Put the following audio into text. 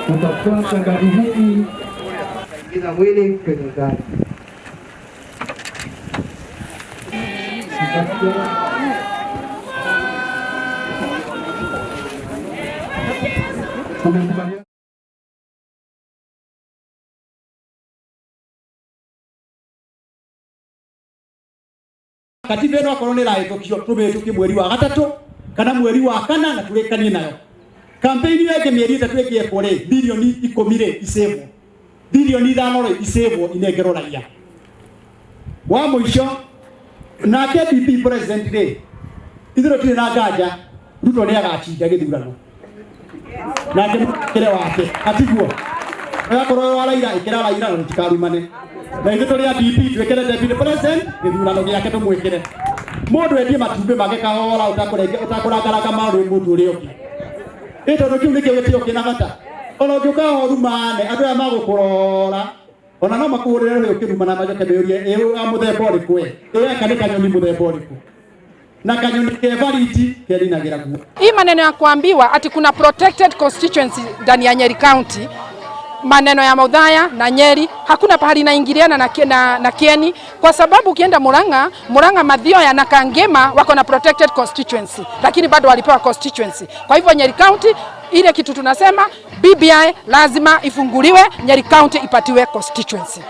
Tutafuata gari hili kuingiza mwili kwenye gari. Katiba ĩno akorwo nĩ ĩrahĩtũkio tũmĩhĩtũkie mweri wa gatatũ kana mweri wa kana na tũrĩkanie nayo. Kampeni yake mĩeri ĩtatũ ĩkĩekwo rĩ, bilioni 10 rĩ isĩvwo, bilioni 5 rĩ isĩvwo inengerwo raia. Wa mũico nake DP president rĩ, ithuĩ tũtirĩ na nganja Ruto nĩ agacinda gĩthurano. Nake mũkĩre wake atiguo agakorwo wa Raila ĩkĩra Raila na tikarumane. Na ithuĩ tũrĩ a DP twĩkĩre deputy president gĩthurano gĩake tũmwĩkĩre. Mũndũ endie matumbĩ make kahora ũtakũrangaranga maũndũ mũndũ ũrĩa ũngĩ. Ĩtondũ kĩu nĩkĩo gĩtĩo kĩna bata. Ona ũngĩũka ũrumane andũ aya magũkũrora ona no makũhũrĩre rĩo kĩrumana majoke mĩũrie ĩyo mũthemba ũrĩkũ ĩyo nĩ kanyoni mũthemba ũrĩkũ. Na kanyoni kevariti kelinagira guo. Hii maneno ya kuambiwa ati kuna protected constituency ndani ya Nyeri County, maneno ya Maudhaya na Nyeri hakuna pahali inaingiliana na Kieni, kwa sababu ukienda Murang'a Mathioya na Kangema wako na protected constituency lakini bado walipewa constituency. Kwa hivyo Nyeri County ile kitu tunasema BBI lazima ifunguliwe, Nyeri County ipatiwe constituency.